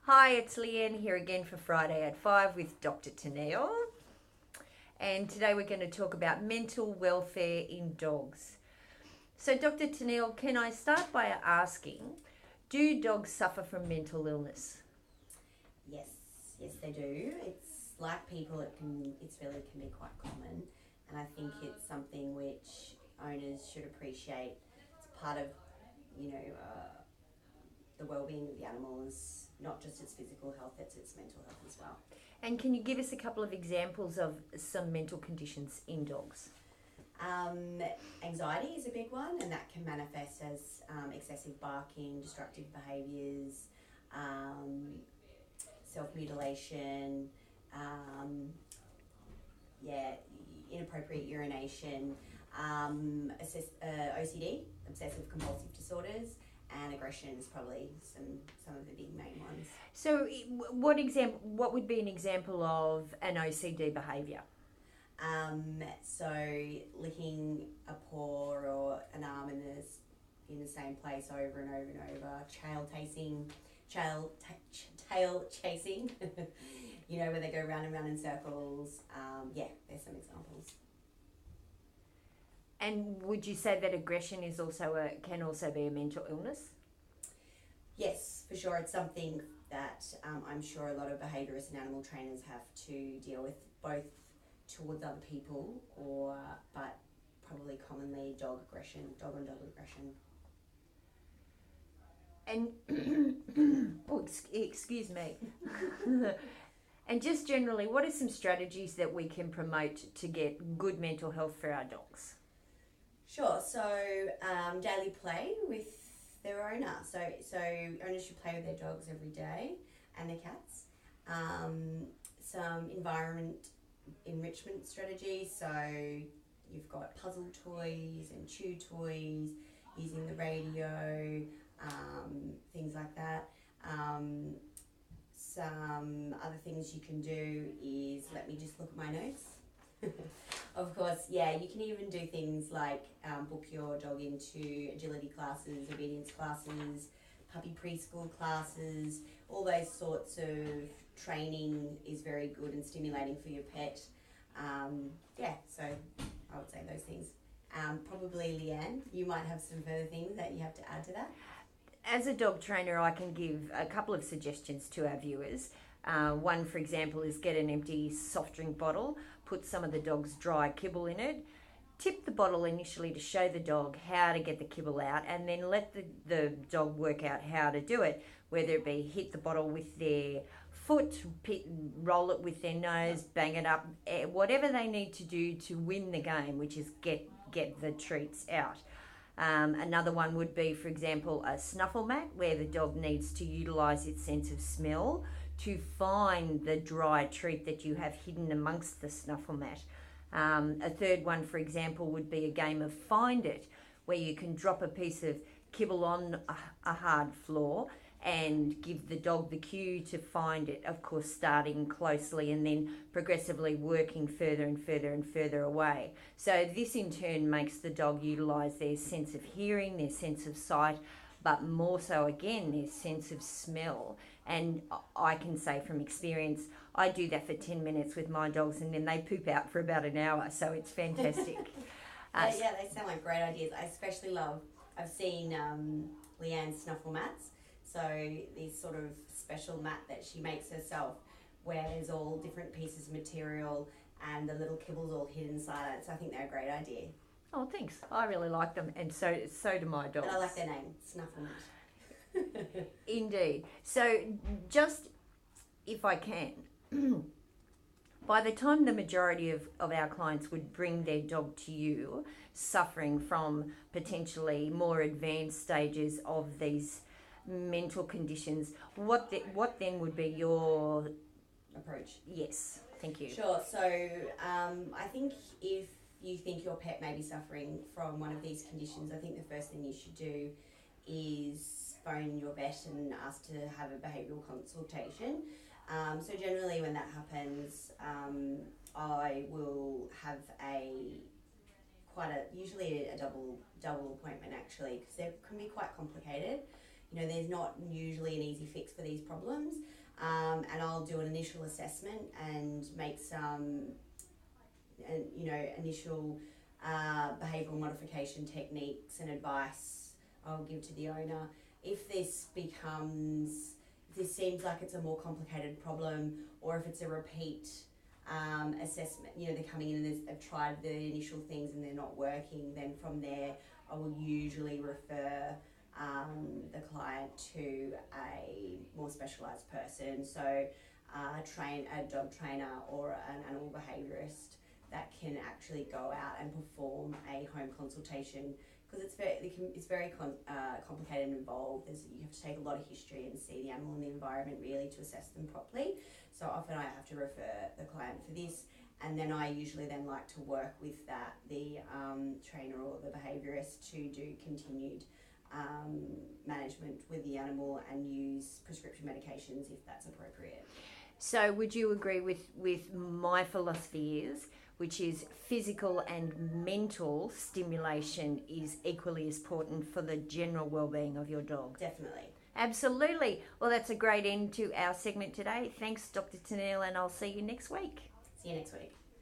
Hi, it's Leanne here again for Friday at 5 with Dr. Tennille. And today we're going to talk about mental welfare in dogs. So, Dr. Tennille, can I start by asking, do dogs suffer from mental illness? Yes, yes, they do. It's like people. It's really can be quite common, and I think it's something which owners should appreciate. It's part of, you know, the well-being of the animal is not just its physical health; it's its mental health as well. And can you give us a couple of examples of some mental conditions in dogs? Um, Anxiety is a big one, and that can manifest as excessive barking, destructive behaviours, um, self-mutilation, um, yeah, inappropriate urination, OCD, obsessive compulsive disorders, and aggression is probably some of the big main ones. So, what would be an example of an OCD behaviour? So licking a paw or an arm in the same place over and over and over, tail chasing, where they go round and round in circles. There's some examples. And would you say that aggression is can also be a mental illness? Yes, for sure. It's something that I'm sure a lot of behaviourists and animal trainers have to deal with, both towards other people but probably commonly dog on dog aggression. And excuse me. And just generally, what are some strategies that we can promote to get good mental health for our dogs? Sure. So daily play with their owner. So owners should play with their dogs every day and their cats. Some environment enrichment strategies. So you've got puzzle toys and chew toys, using the radio, things like that. Some other things you can do is, let me just look at my notes. Of course, yeah, you can even do things like book your dog into agility classes, obedience classes, puppy preschool classes. All those sorts of training is very good and stimulating for your pet. So I would say those things. Probably Leanne, you might have some further things that you have to add to that. As a dog trainer, I can give a couple of suggestions to our viewers. One, for example, is get an empty soft drink bottle, put some of the dog's dry kibble in it, tip the bottle initially to show the dog how to get the kibble out, and then let the dog work out how to do it, whether it be hit the bottle with their foot, roll it with their nose, bang it up, whatever they need to do to win the game, which is get the treats out. Another one would be, for example, a snuffle mat, where the dog needs to utilise its sense of smell to find the dry treat that you have hidden amongst the snuffle mat. A third one, for example, would be a game of Find It, where you can drop a piece of kibble on a hard floor and give the dog the cue to find it, of course starting closely and then progressively working further and further and further away. So this in turn makes the dog utilise their sense of hearing, their sense of sight, but more so again their sense of smell. And I can say from experience, I do that for 10 minutes with my dogs and then they poop out for about an hour, so it's fantastic. Yeah, they sound like great ideas. I've seen Leanne's snuffle mats. So these sort of special mat that she makes herself, where there's all different pieces of material and the little kibbles all hidden inside it. So I think they're a great idea. Oh, thanks. I really like them, and so do my dogs. And I like their name, Snuffle Mat. Indeed. So just, if I can, by the time the majority of our clients would bring their dog to you suffering from potentially more advanced stages of these mental conditions, what then would be your approach? Yes, thank you. Sure. So I think if you think your pet may be suffering from one of these conditions, I think the first thing you should do is phone your vet and ask to have a behavioural consultation. So generally when that happens, I will have usually a double appointment, actually, because they can be quite complicated. there's not usually an easy fix for these problems. And I'll do an initial assessment and make some, initial behavioural modification techniques and advice I'll give to the owner. If this seems like it's a more complicated problem, or if it's a repeat assessment, they're coming in and they've tried the initial things and they're not working, then from there I will usually refer the client to a more specialised person, so a dog trainer or an animal behaviourist that can actually go out and perform a home consultation, because it's very complicated and involved. You have to take a lot of history and see the animal and the environment really to assess them properly. So often I have to refer the client for this, and then I usually then like to work with the trainer or the behaviourist to do continued management with the animal and use prescription medications if that's appropriate. So would you agree with my philosophy which is physical and mental stimulation is equally as important for the general well-being of your dog? Definitely. Absolutely. Well, that's a great end to our segment today. Thanks, Dr. Tennille, and I'll see you next week. See you next week.